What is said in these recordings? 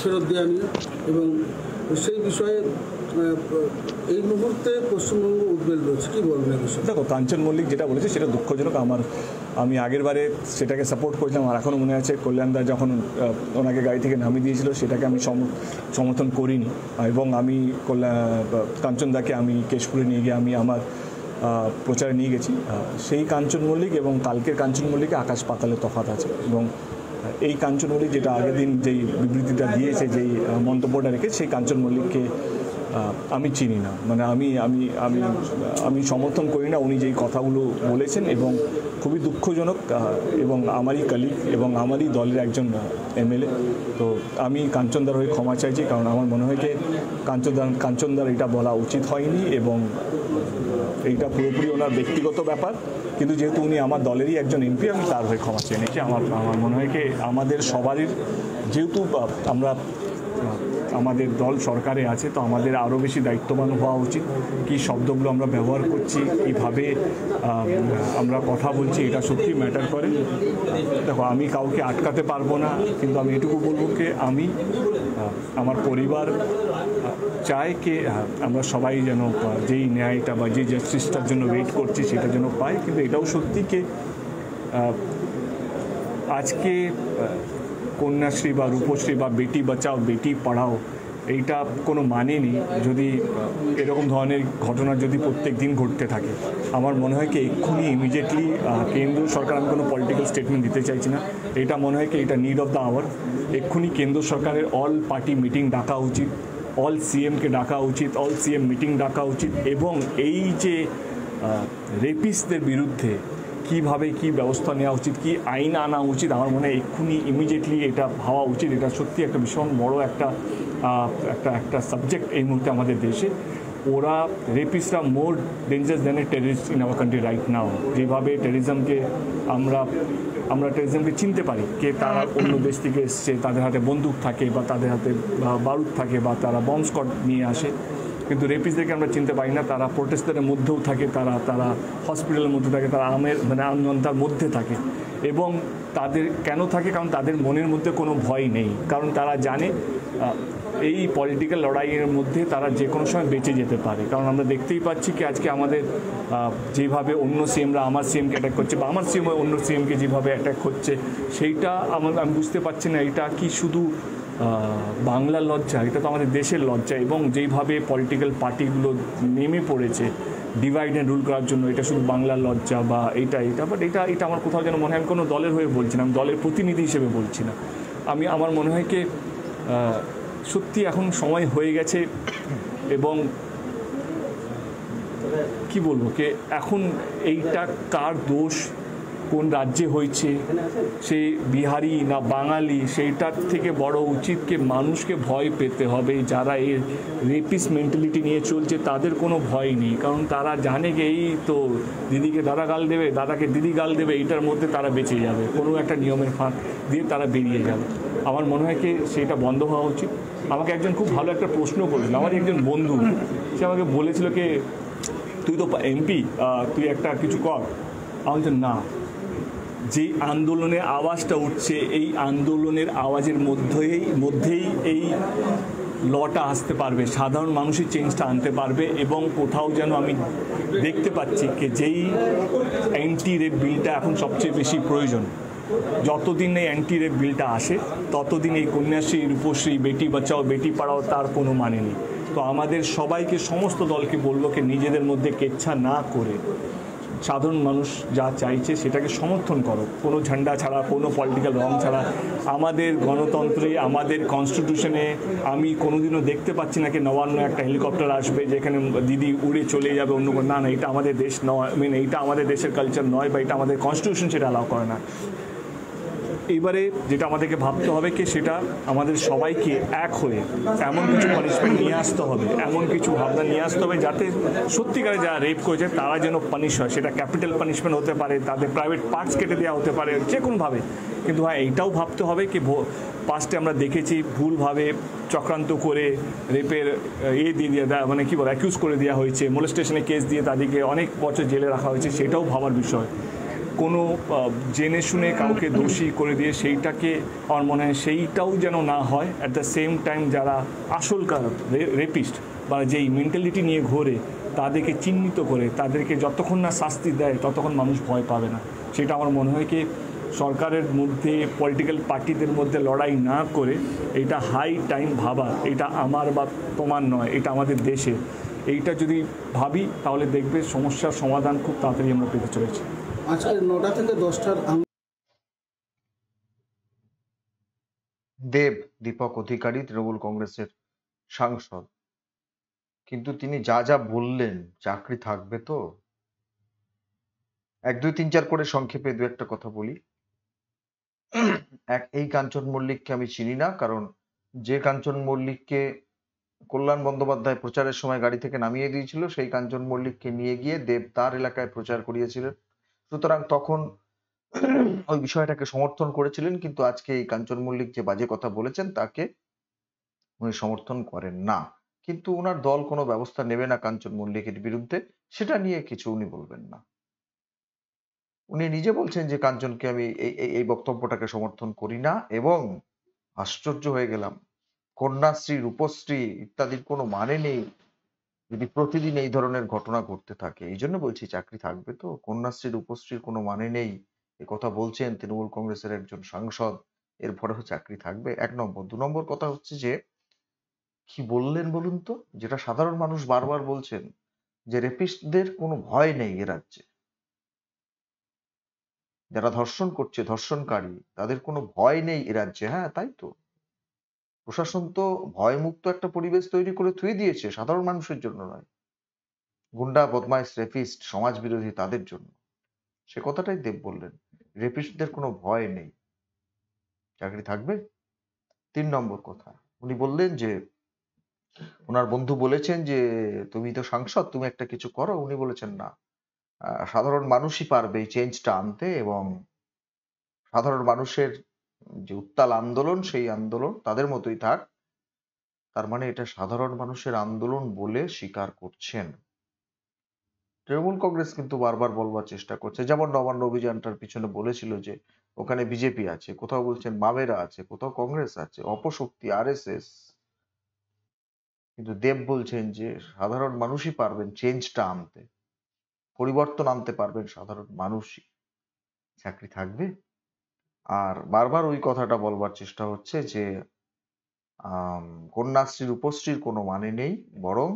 ফেরত দেওয়া নিয়ে, এবং সেই বিষয়ে এই মুহূর্তে পশ্চিমবঙ্গ উদ্বেগ রয়েছে। কী বলবেন এই বিষয়ে? দেখো, কাঞ্চন মল্লিক যেটা বলেছে সেটা দুঃখজনক। আমি আগের বারে সেটাকে সাপোর্ট করেছিলাম, আর এখনও মনে আছে কল্যাণদা যখন ওনাকে গাড়ি থেকে নামিয়ে দিয়েছিল সেটাকে আমি সমর্থন করিনি, এবং আমি কাঞ্চনদাকে আমি কেশপুরে নিয়ে গিয়ে আমি আমার প্রচারে নিয়ে গেছি। সেই কাঞ্চন মল্লিক এবং কালকের কাঞ্চন মল্লিকে আকাশ পাতালে তফাৎ আছে, এবং এই কাঞ্চন মল্লিক যেটা আগের দিন যেই বিবৃতিটা দিয়েছে, যেই মন্তব্যটা রেখে, সেই কাঞ্চন মল্লিককে আমি চিনি না, মানে আমি আমি আমি আমি সমর্থন করি না উনি যেই কথাগুলো বলেছেন, এবং খুবই দুঃখজনক। এবং আমারই কালিগ এবং আমারই দলের একজন এমএলএ, তো আমি কাঞ্চনদার হয়ে ক্ষমা চাইছি, কারণ আমার মনে হয় যে কাঞ্চনদার এটা বলা উচিত হয়নি, এবং এইটা পুরোপুরি ওনার ব্যক্তিগত ব্যাপার। কিন্তু যেহেতু উনি আমার দলেরই একজন এমপি, আমি তার হয়ে ক্ষমা চেয়ে নিয়েছি। আমার মনে হয় কি আমাদের সবারই, যেহেতু আমাদের দল সরকারে আছে, তো আমাদের আরও বেশি দায়িত্ববান হওয়া উচিত। কী শব্দগুলো আমরা ব্যবহার করছি, কীভাবে আমরা কথা বলছি, এটা সত্যি ম্যাটার করে। দেখো, আমি কাউকে আটকাতে পারবো না, কিন্তু আমি এটুকু বলবো যে আমি আমার পরিবার চায় কি আমরা সবাই যেন যেই ন্যায়টা বা যে জাস্টিসটার জন্য ওয়েট করছি সেটা যেন পাই। কিন্তু এটাও সত্যি কি আজকে কন্যাশ্রী বা রূপশ্রী বা বেটি বাঁচাও বেটি পড়াও এইটা কোনো মানে নেই যদি এরকম ধরনের ঘটনা যদি প্রত্যেক দিন ঘটতে থাকে। আমার মনে হয় কি এক্ষুনি ইমিডিয়েটলি কেন্দ্র সরকার, আমি কোনো পলিটিক্যাল স্টেটমেন্ট দিতে চাইছি না, এটা মনে হয় কি এটা নিড অফ দ্য আওয়ার। এক্ষুনি কেন্দ্র সরকারের অল পার্টি মিটিং ডাকা উচিত, অল সিএমকে ডাকা উচিত, অল সিএম মিটিং ডাকা উচিত, এবং এই যে রেপিস্টদের বিরুদ্ধে কীভাবে কী ব্যবস্থা নেওয়া উচিত, কী আইন আনা উচিত, আমার মনে হয় এক্ষুনি ইমিডিয়েটলি এটা ভাবা উচিত। এটা সত্যি একটা ভীষণ বড় একটা সাবজেক্ট এই মুহূর্তে আমাদের দেশে। ওরা রেপিস্টরা more dangerous than a terrorist in our country right now. যেভাবে টেররিজমকে আমরা টেররিজমকে চিনতে পারি, কে তারা অন্য দেশ থেকে এসছে, তাদের হাতে বন্দুক থাকে বা তাদের হাতে বারুদ থাকে বা তারা বম্ব স্কোয়াড নিয়ে আসে, কিন্তু রেপিস্টদেরকে আমরা চিনতে পারি না। তারা প্রোটেস্টারের মধ্যেও থাকে, তারা হসপিটালের মধ্যে থাকে, তারা আম জনতার মধ্যে থাকে। এবং তাদের কেন থাকে? কারণ তাদের মনের মধ্যে কোনো ভয় নেই, কারণ তারা জানে এই পলিটিক্যাল লড়াইয়ের মধ্যে তারা যে কোনো সময় বেঁচে যেতে পারে। কারণ আমরা দেখতেই পাচ্ছি কি আজকে আমাদের যেভাবে অন্য সিএমরা আমার সিএমকে অ্যাটাক করছে, বা আমার সিএম অন্য সিএমকে যেভাবে অ্যাটাক হচ্ছে, সেইটা আমি বুঝতে পারছি না এটা কি শুধু বাংলার লজ্জা, এটা তো আমাদের দেশের লজ্জা। এবং যেইভাবে পলিটিক্যাল পার্টিগুলো নেমে পড়েছে ডিভাইড অ্যান্ড রুল করার জন্য, এটা শুধু বাংলার লজ্জা বা বাট এটা আমার কোথাও যেন মনে হয়, আমি কোনো দলের হয়ে বলছি না, আমি দলের প্রতিনিধি হিসেবে বলছি না। আমার মনে হয় কি সত্যি এখন সময় হয়ে গেছে, এবং কি বলবো কে এখন এইটা কার দোষ, কোন রাজ্যে হয়েছে, সে বিহারি না বাঙালি, সেইটার থেকে বড় উচিত কি মানুষকে ভয় পেতে হবে। যারা এই রেপিস্ট মেন্টালিটি নিয়ে চলছে তাদের কোনো ভয় নেই, কারণ তারা জানে যে এই তো দিদিকে দাদা গাল দেবে, দাদাকে দিদি গাল দেবে, এইটার মধ্যে তারা বেঁচে যাবে, কোনো একটা নিয়মের ফাঁক দিয়ে তারা বেরিয়ে যাবে। আমার মনে হয় কি সেটা বন্ধ হওয়া উচিত। আমাকে একজন খুব ভালো একটা প্রশ্ন করেছিল, আমার একজন বন্ধু, সে আমাকে বলেছিল কি তুই তো এমপি, তুই একটা কিছু কর। আমি তো না, যে আন্দোলনের আওয়াজটা উঠছে, এই আন্দোলনের আওয়াজের মধ্যেই এই লটা আসতে পারবে, সাধারণ মানুষই চেঞ্জটা আনতে পারবে। এবং কোথাও যেন আমি দেখতে পাচ্ছি যে যেই অ্যান্টি রেপ বিলটা এখন সবচেয়ে বেশি প্রয়োজন, যতদিন এই অ্যান্টি রেপ বিলটা আসে ততদিন এই কন্যাশ্রী, রূপশ্রী, বেটি বাঁচাও বেটি পড়াও তার কোনো মানে নেই। তো আমাদের সবাইকে, সমস্ত দলকে বলবো কি নিজেদের মধ্যে কেচ্ছা না করে সাধারণ মানুষ যা চাইছে সেটাকে সমর্থন করো, কোনো ঝান্ডা ছাড়া, কোনো পলিটিক্যাল রং ছাড়া। আমাদের গণতন্ত্রে, আমাদের কনস্টিটিউশনে আমি কোনোদিনও দেখতে পাচ্ছি না কি নবান্ন একটা হেলিকপ্টার আসবে যেখানে দিদি উড়ে চলে যাবে অন্য কোনো, না, এটা আমাদের দেশ নয়, এইটা আমাদের দেশের কালচার নয়, বা এটা আমাদের কনস্টিটিউশন সেটা অ্যালাউ করে না। এইবারে যেটা আমাদেরকে ভাবতে হবে কি সেটা আমাদের সবাইকে এক হয়ে এমন কিছু পানিশমেন্ট নিয়ে আসতে হবে, এমন কিছু ভাবনা নিয়ে আসতে হবে যাতে সত্যিকারে যারা রেপ করেছে তারা যেন পানিশ হয়। সেটা ক্যাপিটাল পানিশমেন্ট হতে পারে, তাদের প্রাইভেট পার্টস কেটে দেওয়া হতে পারে, যে কোনোভাবে। কিন্তু হ্যাঁ, এইটাও ভাবতে হবে কি পাস্টে আমরা দেখেছি ভুলভাবে চক্রান্ত করে রেপের দিয়ে দেওয়া, মানে কী বলে অ্যাকিউজ করে দেওয়া হয়েছে, মোলেস্টেশনে কেস দিয়ে তাদেরকে অনেক বছর জেলে রাখা হয়েছে, সেটাও ভাবার বিষয়। কোনো জেনে শুনে কাউকে দোষী করে দিয়ে সেইটাকে আমার মনে হয় সেইটাও যেন না হয়। অ্যাট দ্য সেম টাইম যারা আসলকার রেপিস্ট বা যেই মেন্টালিটি নিয়ে ঘোরে তাদেরকে চিহ্নিত করে তাদেরকে যতক্ষণ না শাস্তি দেয় ততক্ষণ মানুষ ভয় পাবে না। সেটা আমার মনে হয় কি সরকারের মধ্যে পলিটিক্যাল পার্টিদের মধ্যে লড়াই না করে এটা হাই টাইম ভাবা, এটা আমার বা তোমার নয়, এটা আমাদের দেশে, এইটা যদি ভাবি তাহলে দেখবে সমস্যার সমাধান খুব তাড়াতাড়ি আমরা পেতে চলেছি। আজকে 9টা থেকে 10টার দেব দীপক অধিকারী তৃণমূল কংগ্রেসের সাংসদ, কিন্তু তিনি যা যা বললেন চাকরি থাকবে তো? 1 2 3 4 করে সংক্ষেপে দু একটা কথা বলি। এই কাঞ্চন মল্লিককে আমি চিনি না, কারণ যে কাঞ্চন মল্লিককে কল্যাণ বন্দ্যোপাধ্যায় প্রচারের সময় গাড়ি থেকে নামিয়ে দিয়েছিল সেই কাঞ্চন মল্লিককে নিয়ে গিয়ে দেব তার এলাকায় প্রচার করিয়েছিলেন, সুতরাং তখন ওই বিষয়টাকে সমর্থন করেছিলেন। কিন্তু আজকে এই কাঞ্চন মল্লিক যে বাজে কথা বলেছেন তাকে উনি সমর্থন করেন না, কিন্তু ওনার দল কোনো ব্যবস্থা নেবে না কাঞ্চন মল্লিকের বিরুদ্ধে, সেটা নিয়ে কিছু উনি বলবেন না। উনি নিজে বলছেন যে কাঞ্চনকে আমি এই বক্তব্যটাকে সমর্থন করি না, এবং আশ্চর্য হয়ে গেলাম, কন্যাশ্রী রূপশ্রী ইত্যাদির কোনো মানে নেই যদি প্রতিদিন এই ধরনের ঘটনা ঘটতে থাকে। এই জন্য বলছি চাকরি থাকবে তো? কন্যাশ্রী রূপশ্রীর কোনো মানে নেই এ কথা বলছেন তৃণমূল কংগ্রেসের একজন সাংসদ, এরপরেও চাকরি থাকবে? 1 নম্বর। 2 নম্বর কথা হচ্ছে যে কি বললেন বলুন তো, যেটা সাধারণ মানুষ বারবার বলছেন যে রেপিস্টদের কোনো ভয় নেই এ রাজ্যে, যারা ধর্ষণ করছে ধর্ষণকারী তাদের কোনো ভয় নেই এ রাজ্যে। হ্যাঁ তাই তো, প্রশাসন তো ভয়মুক্ত একটা পরিবেশ তৈরি করে থুয়ে দিয়েছে, সাধারণ মানুষের জন্য নয়, গুন্ডা বদমাইশ রেপিস্ট সমাজ বিরোধী তাদের জন্য। সে কথাটাই দেব বললেন, রেপিস্টদের কোনো ভয় নেই, চাকরি থাকবে। 3 নম্বর কথা, উনি বললেন যে ওনার বন্ধু বলেছেন যে তুমি তো সাংসদ, তুমি একটা কিছু করো। উনি বলেছেন না, সাধারণ মানুষই পারবে এই চেঞ্জটা আনতে, এবং সাধারণ মানুষের যে উত্তাল আন্দোলন সেই আন্দোলন তাদের মতোই থাক। তার মানে এটা সাধারণ মানুষের আন্দোলন বলে স্বীকার করছেন। তৃণমূল কংগ্রেস কিন্তু বারবার বলবার চেষ্টা করছে, যেমন নবান্ন অভিযানটার পিছনে বলেছিল যে ওখানে বিজেপি আছে, কোথাও বলছেন বামেরা আছে, কোথাও কংগ্রেস আছে, অপশক্তি আরএসএস। কিন্তু দেব বলছেন যে সাধারণ মানুষই পারবেন চেঞ্জটা আনতে, পরিবর্তন আনতে পারবেন সাধারণ মানুষই, চাকরি থাকবে। আর বারবার ওই কথাটা বলবার চেষ্টা হচ্ছে যে কন্যাশ্রী রূপশ্রীর কোনো মানে নেই, বরং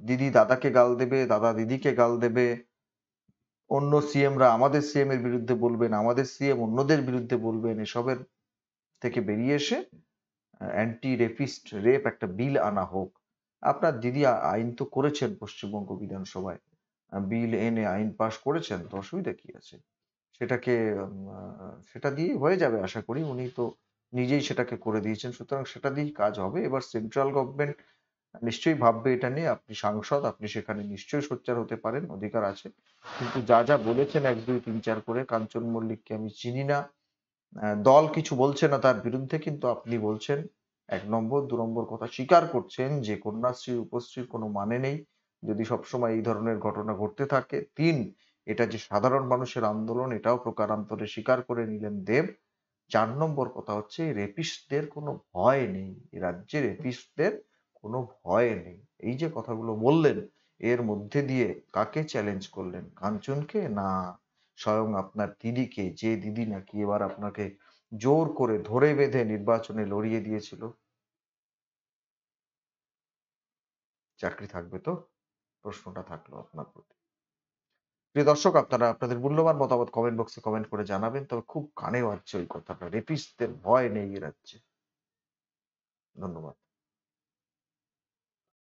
দিদি দাদাকে গাল দেবে, দাদা দিদিকে গাল দেবে, অন্য সিএমরা আমাদের সিএম এর বিরুদ্ধে বলবেন, আমাদের সিএম অন্যদের বিরুদ্ধে বলবেন। এসবের থেকে বেরিয়ে এসে অ্যান্টি রেপিস্ট রেপ একটা বিল আনা হোক। আপনার দিদি আইন তো করেছেন পশ্চিমবঙ্গ বিধানসভায়, বিল এনে আইন পাশ করেছেন, তো অসুবিধা কি আছে? সেটাকে সেটা দিয়ে হয়ে যাবে আশা করি, উনি তো নিজেই সেটাকে করে দিয়েছেন, সুতরাং সেটা দিয়েই কাজ হবে। এবার সেন্ট্রাল গভর্নমেন্ট নিশ্চয়ই ভাববে এটা নিয়ে, আপনি সাংসদ, আপনি সেখানে নিশ্চয়ই সোচ্চার হতে পারেন, অধিকার আছে। কিন্তু যা যা বলেছেন 1 2 3 4 করে, কাঞ্চন মল্লিককে আমি চিনি না, দল কিছু বলছে না তার বিরুদ্ধে, কিন্তু আপনি বলছেন 1 নম্বর। 2 নম্বর কথা স্বীকার করছেন যে কন্যাশ্রী উপশ্রীর কোনো মানে নেই যদি সবসময় এই ধরনের ঘটনা ঘটতে থাকে। 3, এটা যে সাধারণ মানুষের আন্দোলন এটাও প্রকারান্তরে স্বীকার করে নিলেন দেব। 4 নম্বর কথা হচ্ছে রেপিস্টদের কোনো ভয় নেই, এ রাজ্যে রেপিস্টদের কোনো ভয় নেই। এই যে কথাগুলো বললেন, এর মধ্যে দিয়ে কাকে চ্যালেঞ্জ করলেন? কাঞ্চনকে, না স্বয়ং আপনার দিদিকে, যে দিদি নাকি এবার আপনাকে জোর করে ধরে বেঁধে নির্বাচনে লড়িয়ে দিয়েছিল? চাকরি থাকবে তো? প্রশ্নটা থাকলো আপনার প্রতি। প্রিয় দর্শক, আপনারা আপনাদের মূল্যবান মতামত কমেন্ট বক্সে কমেন্ট করে জানাবেন। তবে খুব কানে বাজছে ওই কথাটা, রেপিস্টদের ভয় নেই এ রাজ্যে। ধন্যবাদ।